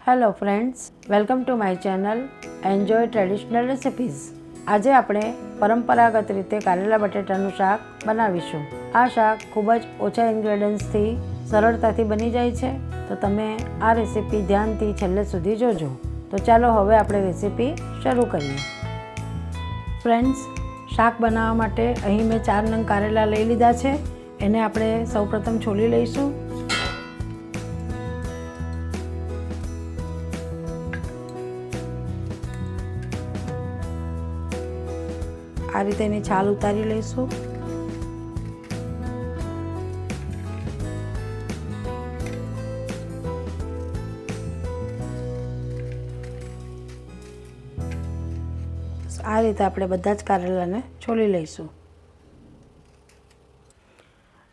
Hello friends, welcome to my channel enjoy traditional recipes. આજે આપણે પરંપરાગત રીતે કારેલા બટેટાનું શાક બનાવીશું। આ શાક ખૂબ જ ઓછા ઇન્ગ્રેડિયન્ટ્સથી સરળતાથી બની જાય છે, તો તમે આ રેસિપી ધ્યાનથી છેલ્લે સુધી જોજો। તો ચાલો હવે આપણે રેસિપી શરૂ કરીએ। ફ્રેન્ડ્સ, શાક બનાવવા માટે અહીં મેં 4 નંગ કારેલા લઈ લીધા છે। એને આપણે સૌપ્રથમ છોલી લઈશું। આ રીતે એની છાલ ઉતારી લઈશું। આ રીતે આપણે બધા જ કારેલાને છોલી લઈશું।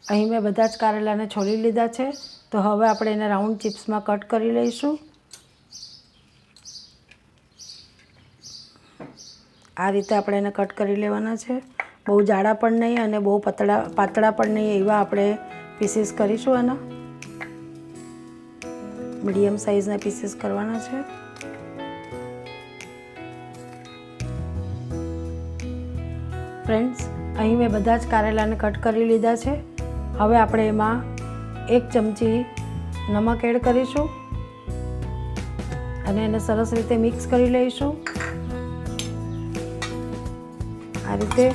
અહીં મેં બધા જ કારેલાને છોલી લીધા છે, તો હવે આપણે એને રાઉન્ડ ચિપ્સમાં કટ કરી લઈશું। આ રીતે આપણે એને કટ કરી લેવાના છે। બહુ જાડા પણ નહીં અને બહુ પાતળા પણ નહીં, એવા આપણે પીસીસ કરીશું। એના મીડિયમ સાઇઝના પીસીસ કરવાના છે। ફ્રેન્ડ્સ, અહીં મેં બધા જ કારેલાને કટ કરી લીધા છે। હવે આપણે એમાં 1 ચમચી નમક એડ કરીશું અને એને સરસ રીતે મિક્સ કરી લઈશું। આ રીતે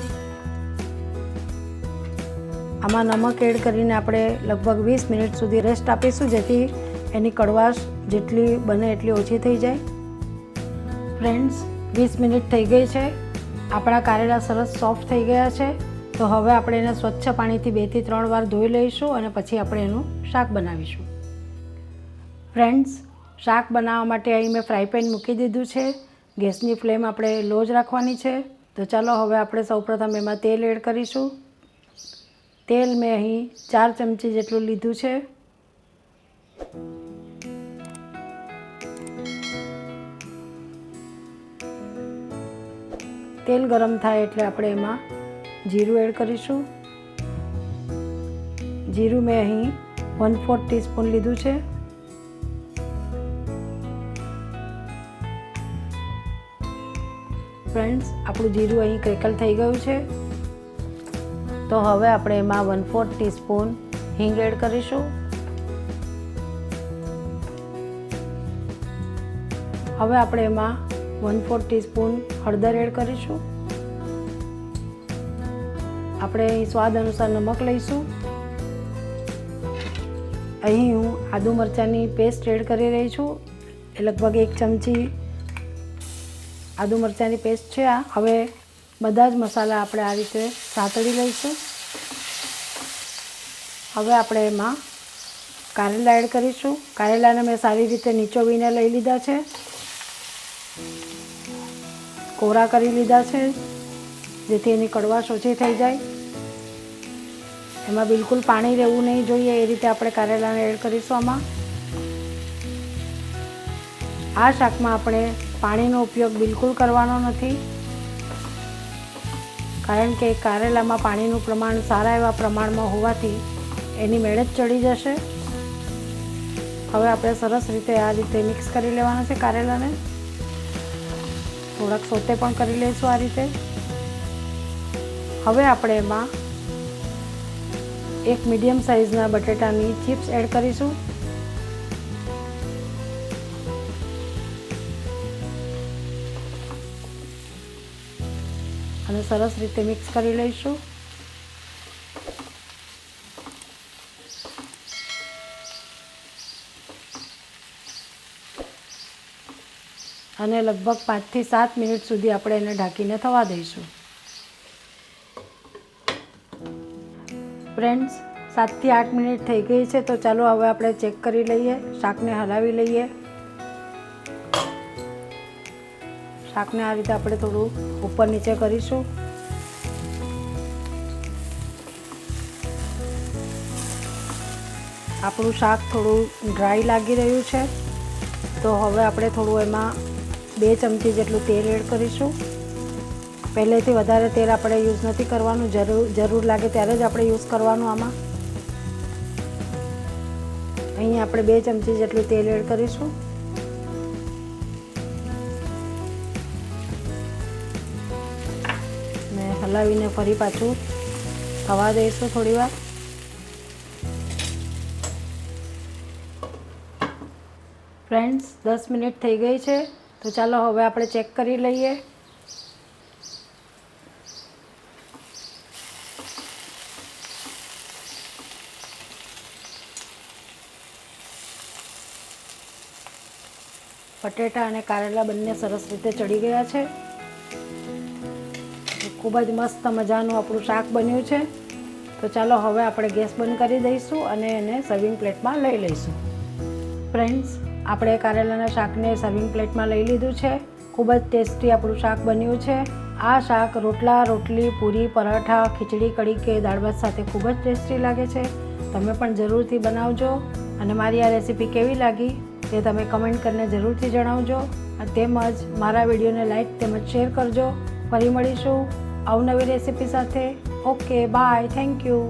આમાં નમક એડ કરીને આપણે લગભગ 20 મિનિટ સુધી રેસ્ટ આપીશું, જેથી એની કડવાશ જેટલી બને એટલી ઓછી થઈ જાય। ફ્રેન્ડ્સ, 20 મિનિટ થઈ ગઈ છે। આપણા કારેલા સરસ સોફ્ટ થઈ ગયા છે, તો હવે આપણે એને સ્વચ્છ પાણીથી 2 થી 3 વાર ધોઈ લઈશું અને પછી આપણે એનું શાક બનાવીશું। ફ્રેન્ડ્સ, શાક બનાવવા માટે અહીં મેં ફ્રાય પેન મૂકી દીધું છે। ગેસની ફ્લેમ આપણે લો જ રાખવાની છે। તો ચાલો હવે આપણે સૌપ્રથમ એમાં તેલ એડ કરીશું। તેલ મેં અહીં 4 ચમચી જેટલું લીધું છે। તેલ ગરમ થાય એટલે આપણે એમાં જીરું એડ કરીશું। જીરું મેં અહીં 1/4 ટીસ્પૂન લીધું છે। ફ્રેન્ડ્સ, આપણું જીરું અહીં ક્રેકલ થઈ ગયું છે, તો હવે આપણે એમાં 1/4 ટીસ્પૂન હિંગ એડ કરીશું। હવે આપણે એમાં 1/4 ટીસ્પૂન હળદર એડ કરીશું। આપણે અહીં સ્વાદ અનુસાર નમક લઈશું। અહીં હું આદુ મરચાંની પેસ્ટ એડ કરી રહી છું, એ લગભગ 1 ચમચી આદુ મરચાંની પેસ્ટ છે આ। હવે બધા જ મસાલા આપણે આ રીતે સાતળી લઈશું। હવે આપણે એમાં કારેલા એડ કરીશું। કારેલાને મેં સારી રીતે નીચોવીને લઈ લીધા છે, કોરા કરી લીધા છે, જેથી એની કડવાશ ઓછી થઈ જાય। એમાં બિલકુલ પાણી રહેવું નહીં જોઈએ, એ રીતે આપણે કારેલાને એડ કરીશું આમાં। આ શાકમાં આપણે પાણીનો ઉપયોગ બિલકુલ કરવાનો નથી, કારણ કે કારેલામાં પાણીનું પ્રમાણ સારા એવા પ્રમાણમાં હોવાથી એની મેળ જ ચડી જશે। હવે આપણે સરસ રીતે આ રીતે મિક્સ કરી લેવાના છે કારેલાને। થોડાક સોતે પણ કરી લઈશું આ રીતે। હવે આપણે એમાં 1 મીડિયમ સાઇઝના બટેટાની ચિપ્સ એડ કરીશું। અને સરસ રીતે મિક્સ કરી લઈશું। અને લગભગ 5 થી 7 મિનિટ સુધી આપણે એને ઢાંકીને થવા દઈશું। ફ્રેન્ડ્સ, 7 થી 8 મિનિટ થઈ ગઈ છે, તો ચાલો હવે આપણે ચેક કરી લઈએ। શાકને હલાવી લઈએ। શાકને આ રીતે આપણે થોડું ઉપર નીચે કરીશું। આપણું શાક થોડું ડ્રાય લાગી રહ્યું છે, તો હવે આપણે થોડું એમાં 2 ચમચી જેટલું તેલ એડ કરીશું। પહેલેથી વધારે તેલ આપણે યુઝ નથી કરવાનું, જરૂર લાગે ત્યારે જ આપણે યુઝ કરવાનું આમાં। અહીં આપણે 2 ચમચી જેટલું તેલ એડ કરીશું। હલાવીને ફરી પાછું થવા દઈશું થોડીવાર. ફ્રેન્ડ્સ 10 મિનિટ થઈ ગઈ છે, તો ચાલો હવે આપણે ચેક કરી લઈએ. બટેટા અને કારેલા બંને સરસ રીતે ચડી ગયા છે. ખૂબ જ મસ્ત મજાનું આપણું શાક બન્યું છે. તો ચાલો હવે આપણે ગેસ બંધ કરી દઈશું અને એને સર્વિંગ પ્લેટમાં લઈ લઈશું. ફ્રેન્ડ્સ, આપણે કારેલાના શાકને સર્વિંગ પ્લેટમાં લઈ લીધું છે. ખૂબ જ ટેસ્ટી આપણું શાક બન્યું છે. આ શાક રોટલા, રોટલી, પૂરી, પરાઠા, ખીચડી, કઢી કે દાળ ભાત સાથે ખૂબ જ ટેસ્ટી લાગે છે. તમે પણ જરૂરથી બનાવજો અને મારી આ રેસીપી કેવી લાગી તે તમે કમેન્ટ કરીને જરૂરથી જણાવજો. તેમજ મારા વિડીયોને લાઈક તેમજ શેર કરજો. ફરી મળીશું અવનવી રેસીપી સાથે. Okay, bye, thank you.